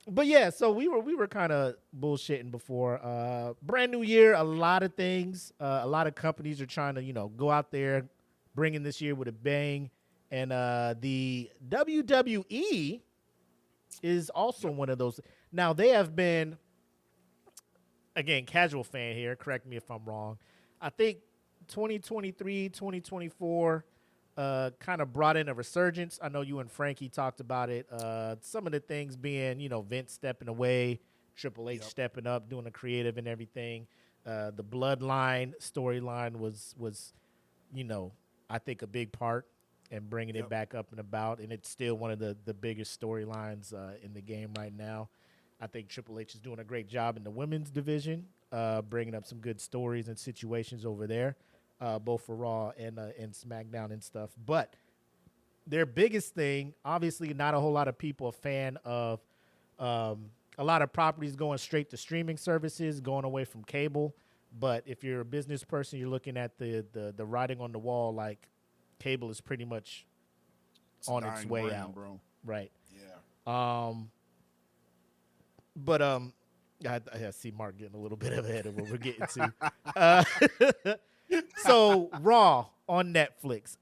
But yeah, so we were kind of bullshitting before. Brand new year, a lot of things. A lot of companies are trying to go out there, bringing this year with a bang. And the WWE is also Yep. one of those. Now they have been, again, casual fan here. Correct me if I'm wrong. I think 2023, 2024 kind of brought in a resurgence. I know you and Frankie talked about it. Some of the things being, Vince stepping away, Triple H Yep. stepping up, doing the creative and everything. The Bloodline storyline was, you know, I think a big part and bringing it Yep. back up and about. And it's still one of the biggest storylines in the game right now. I think Triple H is doing a great job in the women's division, bringing up some good stories and situations over there, both for Raw and SmackDown and stuff. But their biggest thing, obviously, not a whole lot of people are fan of a lot of properties going straight to streaming services, going away from cable. But if you're a business person, you're looking at the writing on the wall, like cable is pretty much It's a on its dying way brand, out, bro. right? Yeah. Um, but I see Mark getting a little bit ahead of what we're getting to. Uh, so Raw on Netflix.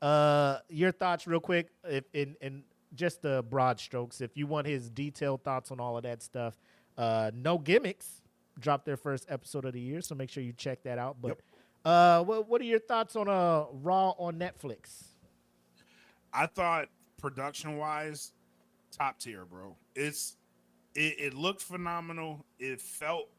Your thoughts, real quick, if in just the broad strokes. If you want his detailed thoughts on all of that stuff, no gimmicks dropped their first episode of the year, so make sure you check that out. But Yep. what are your thoughts on Raw on Netflix? I thought production wise, top tier, bro. It looked phenomenal. It felt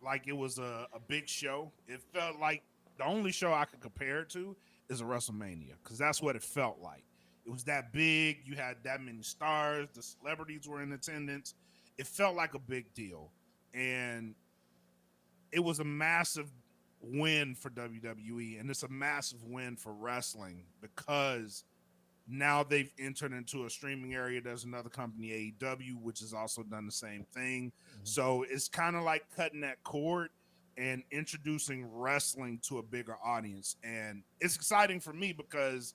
like it was a big show. It felt like the only show I could compare it to is a WrestleMania because that's what it felt like. It was that big. You had that many stars. The celebrities were in attendance. It felt like a big deal, and it was a massive win for WWE, and it's a massive win for wrestling because now they've entered into a streaming area. There's another company, AEW, which has also done the same thing. Mm-hmm. So it's kind of like cutting that cord and introducing wrestling to a bigger audience. And it's exciting for me because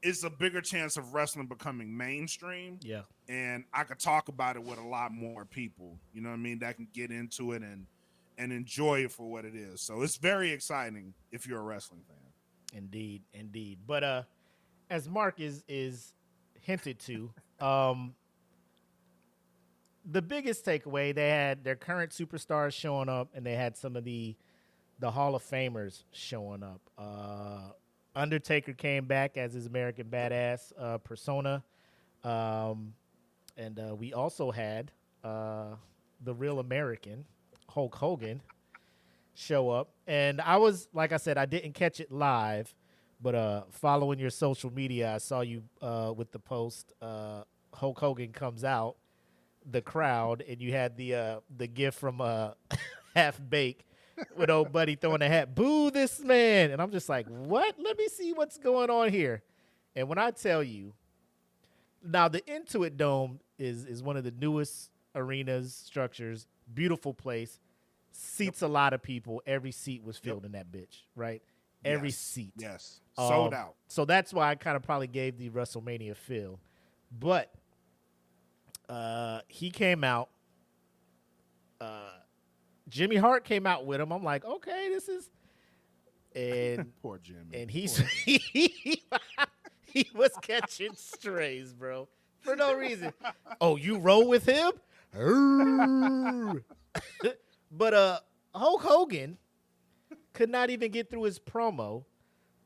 it's a bigger chance of wrestling becoming mainstream. Yeah, And I could talk about it with a lot more people, you know what I mean, that can get into it and enjoy it for what it is. So it's very exciting if you're a wrestling fan. indeed, indeed. But as Mark is hinted to, um, the biggest takeaway, they had their current superstars showing up, and they had some of the Hall of Famers showing up. Undertaker came back as his American Yep. Badass persona, um, and we also had the real American Hulk Hogan show up. And I was, like I said, I didn't catch it live, but following your social media, I saw you with the post. Hulk Hogan comes out the crowd, and you had the gift from Half Bake with old buddy throwing a hat. Boo this man! And I'm just like, what? Let me see what's going on here. And when I tell you, now the Intuit Dome is one of the newest arenas structures. Beautiful place, Yep. seats a lot of people. Every seat was Yep. filled in that bitch, right? Every Yes. seat. Yes. Sold out. So that's why I kind of probably gave the WrestleMania feel. But he came out. Jimmy Hart came out with him. I'm like, okay, this is, and Poor Jimmy. and he's Poor Jimmy. he was catching strays, bro, for no reason. Oh, you roll with him? But Hulk Hogan could not even get through his promo.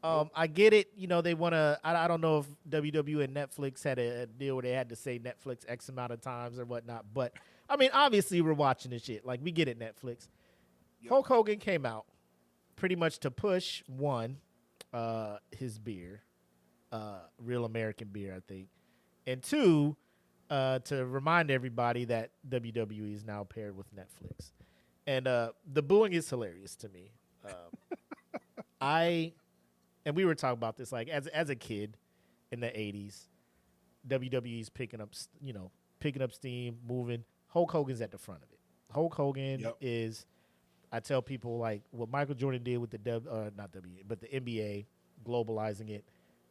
Nope. I get it. They want to. I don't know if WWE and Netflix had a deal where they had to say Netflix X amount of times or whatnot. But I mean, obviously, we're watching this shit. Like, we get it, Netflix. Yep. Hulk Hogan came out pretty much to push one, his beer, real American beer, I think, and two, to remind everybody that WWE is now paired with Netflix, and the booing is hilarious to me. I and we were talking about this, like, as a kid in the '80s, WWE's picking up steam, moving. Hulk Hogan's at the front of it. Hulk Hogan Yep. is. I tell people, like, what Michael Jordan did with the not W, but the NBA, globalizing it,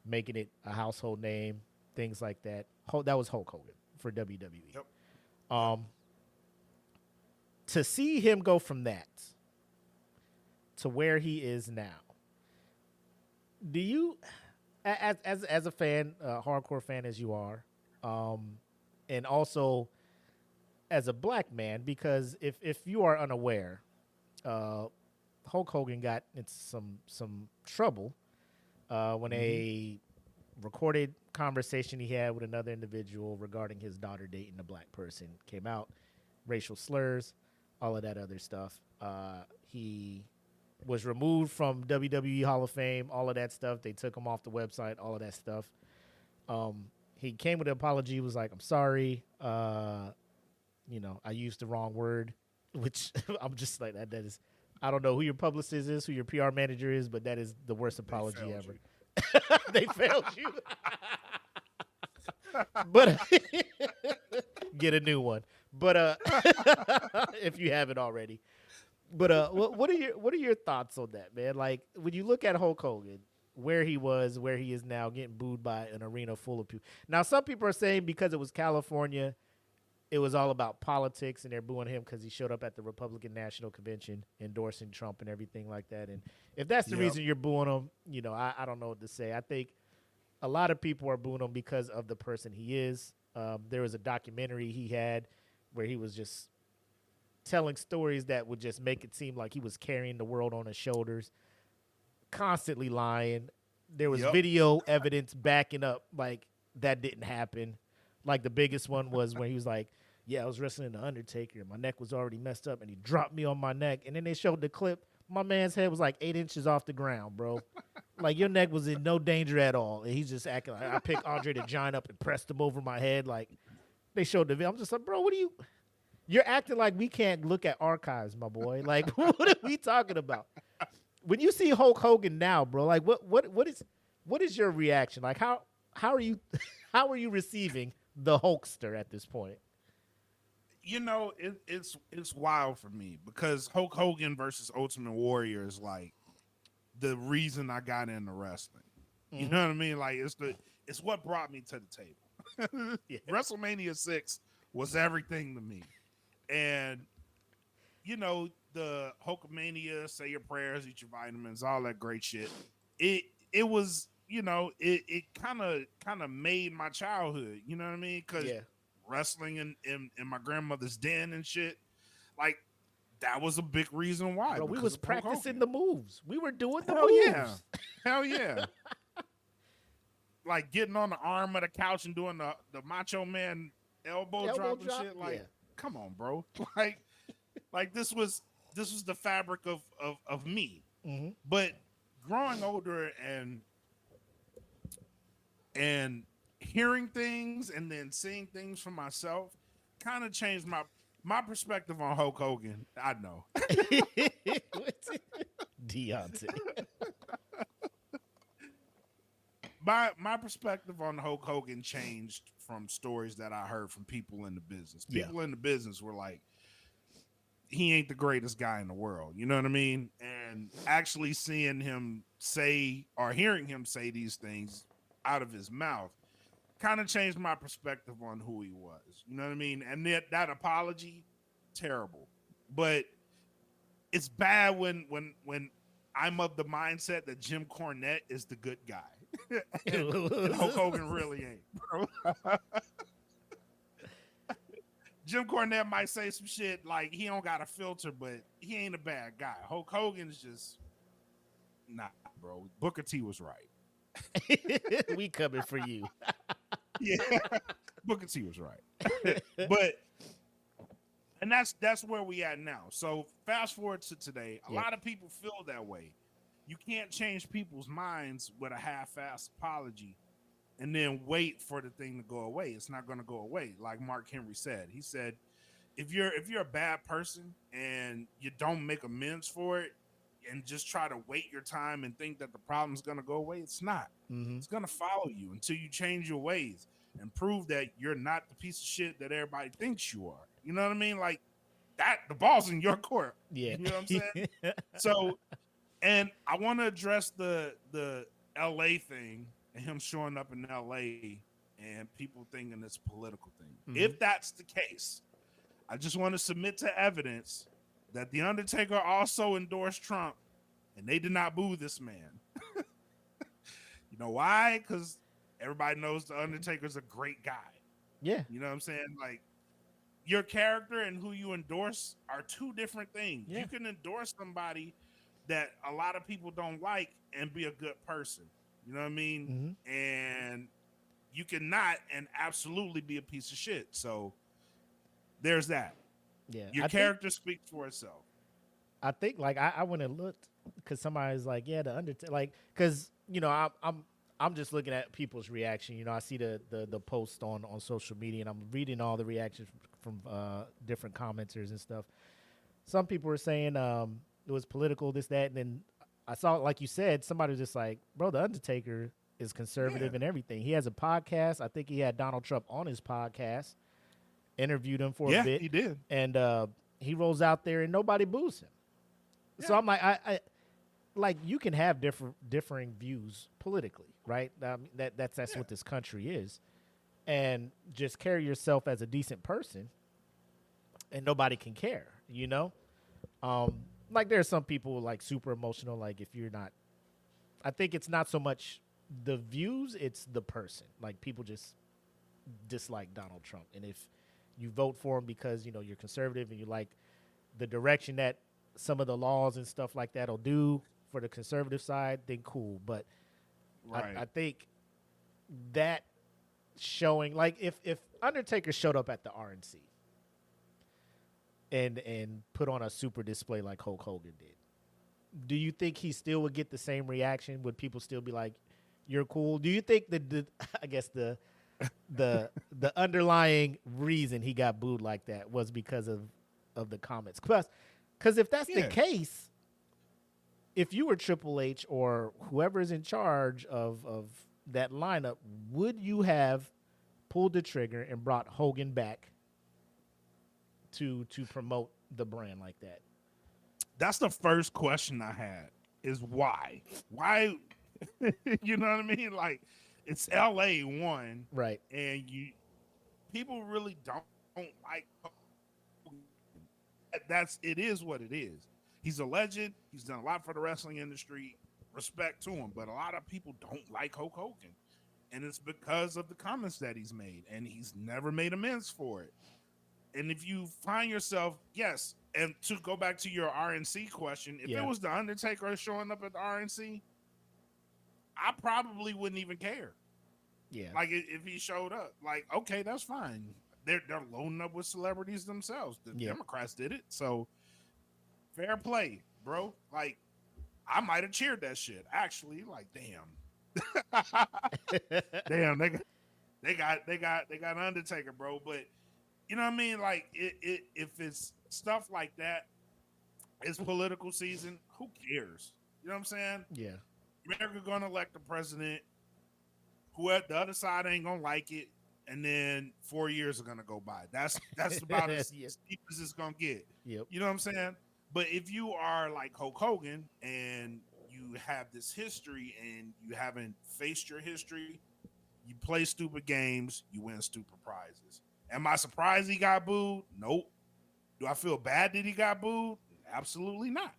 making it a household name, things like that. That was Hulk Hogan for WWE. Yep. Yep. Um, to see him go from that to where he is now, do you, as a fan, hardcore fan as you are, and also as a black man, because if you are unaware, uh, Hulk Hogan got into some trouble when a recorded conversation he had with another individual regarding his daughter dating a black person came out, racial slurs, all of that other stuff. He was removed from WWE Hall of Fame, all of that stuff. They took him off the website, all of that stuff. He came with an apology, was like, I'm sorry. I used the wrong word, which I'm just like, that is, I don't know who your publicist is, who your PR manager is, but that is the worst apology ever. They failed you. But get a new one. But if you haven't already. But what are your thoughts on that, man? Like when you look at Hulk Hogan, where he was, where he is now, getting booed by an arena full of people. Now some people are saying because it was California, it was all about politics, and they're booing him because he showed up at the Republican National Convention endorsing Trump and everything like that. And if that's the reason you're booing him, I don't know what to say. I think a lot of people are booing him because of the person he is. There was a documentary he had where he was just telling stories that would just make it seem like he was carrying the world on his shoulders, constantly lying. There was video evidence backing up like that didn't happen. Like the biggest one was when he was like, yeah, I was wrestling The Undertaker and my neck was already messed up and he dropped me on my neck. And then they showed the clip. My man's head was like 8 inches off the ground, bro. Like your neck was in no danger at all. And he's just acting like I picked Andre the Giant up and pressed him over my head. Like they showed the video. I'm just like, bro, you're acting like we can't look at archives, my boy. Like what are we talking about? When you see Hulk Hogan now, bro, like what is your reaction? Like how are you receiving the Hulkster at this point? It's wild for me because Hulk Hogan versus Ultimate Warrior is like the reason I got into wrestling. You know what I mean? Like it's what brought me to the table. WrestleMania 6 was everything to me. And the Hulkamania, say your prayers, eat your vitamins, all that great shit. It was, it kind of made my childhood. You know what I mean? Because wrestling in my grandmother's den and shit, like that was a big reason why. Bro, we was practicing the moves. We were doing the moves. Yeah. Hell yeah. Like getting on the arm of the couch and doing the Macho Man elbow drop and shit. Like, come on, bro. Like this was the fabric of me. Mm-hmm. But growing older and hearing things and then seeing things for myself kind of changed my perspective on Hulk Hogan. I know. Deontay. My perspective on Hulk Hogan changed from stories that I heard from people in the business. People in the business were like, he ain't the greatest guy in the world. You know what I mean? And actually seeing him say or hearing him say these things out of his mouth kind of changed my perspective on who he was. You know what I mean? And that apology, terrible. But it's bad when I'm of the mindset that Jim Cornette is the good guy. and Hulk Hogan really ain't, bro. Jim Cornette might say some shit like he don't got a filter, but he ain't a bad guy. Hulk Hogan's just bro. Booker T was right. We coming for you. Yeah, Booker T was right. And that's where we at now. So fast forward to today. A lot of people feel that way. You can't change people's minds with a half-assed apology and then wait for the thing to go away. It's not going to go away. Like Mark Henry said. He said, if you're a bad person and you don't make amends for it and just try to wait your time and think that the problem's going to go away, it's not. Mm-hmm. It's going to follow you until you change your ways and prove that you're not the piece of shit that everybody thinks you are. You know what I mean? Like that, the ball's in your court. Yeah. You know what I'm saying? So, and I want to address the LA thing and him showing up in LA and people thinking it's a political thing. Mm-hmm. If that's the case, I just want to submit to evidence that The Undertaker also endorsed Trump, and they did not boo this man. You know why? Because everybody knows The Undertaker's a great guy. Yeah. You know what I'm saying? Like, your character and who you endorse are two different things. Yeah. You can endorse somebody that a lot of people don't like and be a good person. You know what I mean? Mm-hmm. And you cannot and absolutely be a piece of shit. So there's that. Yeah. Your character speaks for itself. I think like I went and looked because somebody's like, yeah, the Undertaker, like, because you know I'm just looking at people's reaction. You know, I see the post on social media, and I'm reading all the reactions from different commenters and stuff. Some people were saying it was political, this, that, and then I saw, like you said, somebody was just like, bro, the Undertaker is conservative and everything. He has a podcast. I think he had Donald Trump on his podcast, interviewed him for a bit. He did, and he rolls out there and nobody boos him. Yeah. So I'm like, I like, you can have differing views politically, right? That's what this country is, and just carry yourself as a decent person, and nobody can care, you know. Like, there are some people like super emotional. Like, if you're not, I think it's not so much the views, it's the person. Like, people just dislike Donald Trump, and if you vote for him because you know you're conservative and you like the direction that some of the laws and stuff like that'll do for the conservative side, then cool. But right. I think that showing, like, if Undertaker showed up at the RNC and put on a super display like Hulk Hogan did, do you think he still would get the same reaction? Would people still be like, you're cool? Do you think that I guess the underlying reason he got booed like that was because of the comments? Because if that's the case, if you were Triple H or whoever is in charge of that lineup, would you have pulled the trigger and brought Hogan back to promote the brand like that? That's the first question I had, is why? Why? You know what I mean? Like, it's LA one, right? And people really don't like. It is what it is. He's a legend. He's done a lot for the wrestling industry. Respect to him, but a lot of people don't like Hulk Hogan, and it's because of the comments that he's made, and he's never made amends for it. And if you find yourself, yes, and to go back to your RNC question, if it was the Undertaker showing up at the RNC, I probably wouldn't even care. Yeah, like if he showed up, like, okay, that's fine. They're loading up with celebrities themselves. The Democrats did it, so fair play, bro. Like, I might have cheered that shit. Actually, like, damn, damn, they got Undertaker, bro. But you know what I mean? Like, if it's stuff like that, it's political season. Who cares? You know what I'm saying? Yeah. America gonna elect a president. Whoever the other side ain't gonna like it, and then 4 years are gonna go by. That's about as deep as it's gonna get. Yep. You know what I'm saying? But if you are like Hulk Hogan and you have this history and you haven't faced your history, you play stupid games, you win stupid prizes. Am I surprised he got booed? Nope. Do I feel bad that he got booed? Absolutely not.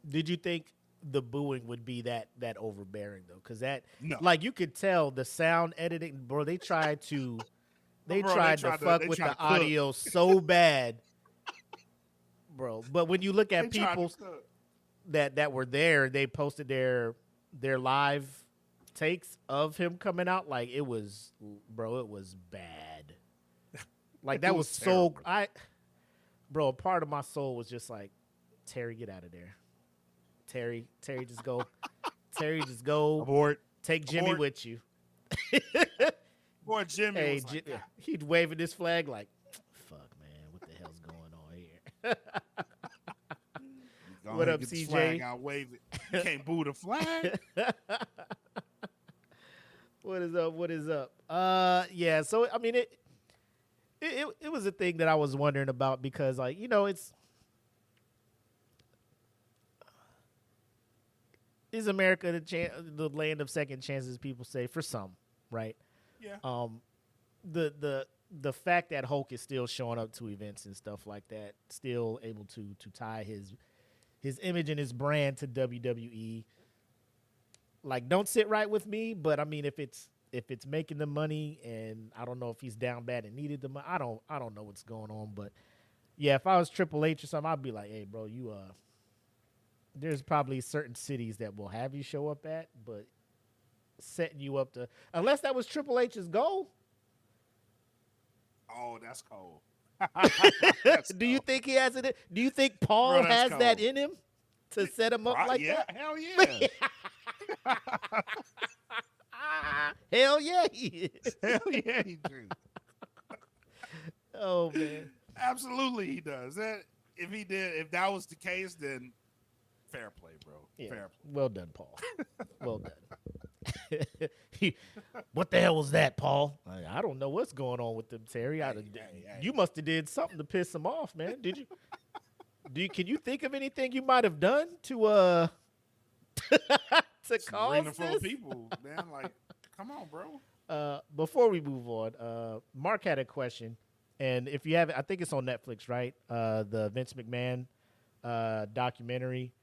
Did you think the booing would be that overbearing though? Because no. Like, you could tell the sound editing, bro. They tried to fuck with the audio so bad, bro. But when you look at people that were there, they posted their live takes of him coming out. Like, it was bad. Like, that was so bro. A part of my soul was just like, Terry, get out of there. Terry, just go. Terry, just go. Abort. Take Jimmy with you. Boy, Jimmy. Hey, was like, he'd waving this flag like, fuck, man, what the hell's going on here? What up, CJ? Flag, I'll wave it. You can't boo the flag. What is up? Yeah. So I mean, it was a thing that I was wondering about, because, like, you know, is America the land of second chances? People say, for some, right? Yeah. The the fact that Hulk is still showing up to events and stuff like that, still able to tie his image and his brand to WWE, like don't sit right with me. But I mean, if it's making the money, and I don't know if he's down bad and needed the money, I don't know what's going on. But yeah, if I was Triple H or something, I'd be like, hey, bro, you there's probably certain cities that will have you show up at, but setting you up to, unless that was Triple H's goal. Oh, that's cold. Do you think he has it? Do you think Paul Bro, that's has that cold. in him to set him up like Yeah, that? hell yeah. Hell yeah, he is. Hell yeah, he do. Oh man, Absolutely, he does. If that was the case, then fair play, bro. yeah. Fair play. Well done, Paul. Well done. What the hell was that, Paul? I don't know what's going on with them, Terry. You must have did something to piss him off, man. Did you? Can you think of anything you might have done to to cause Arena full this? of people, man. Like, come on, bro. Before we move on, Mark had a question, and if you have it, I think it's on Netflix, right? The Vince McMahon documentary.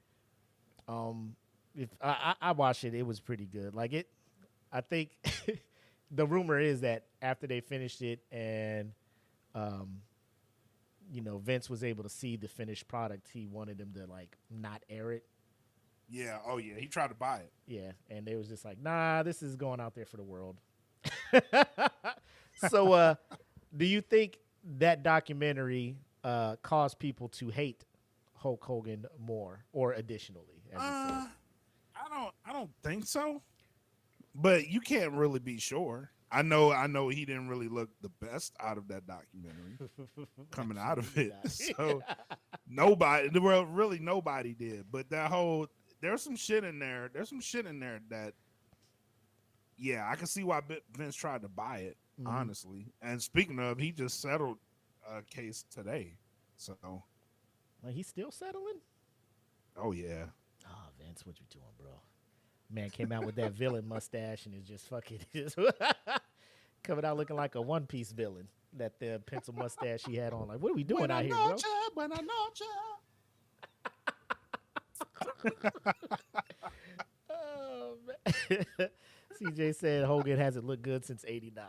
If I watched it, it was pretty good. Like it, I think the rumor is that after they finished it, and Vince was able to see the finished product, he wanted them to like not air it. Yeah. Oh yeah. He tried to buy it. Yeah, and they was just like, nah, this is going out there for the world. So, do you think that documentary caused people to hate Hulk Hogan more, or additionally? As it says? I don't think so. But you can't really be sure. I know he didn't really look the best out of that documentary coming out of it. So really nobody did. But there's some shit in there. There's some shit in there that, yeah, I can see why Vince tried to buy it, honestly. And speaking of, he just settled a case today. So, like, he's still settling? oh yeah. Oh, Vince, what you doing, bro? Man came out with that villain mustache and is just fucking just coming out looking like a One Piece villain. That the pencil mustache he had on. Like, what are we doing out here, bro? Buena noche. Oh, man. CJ said Hogan hasn't looked good since '89.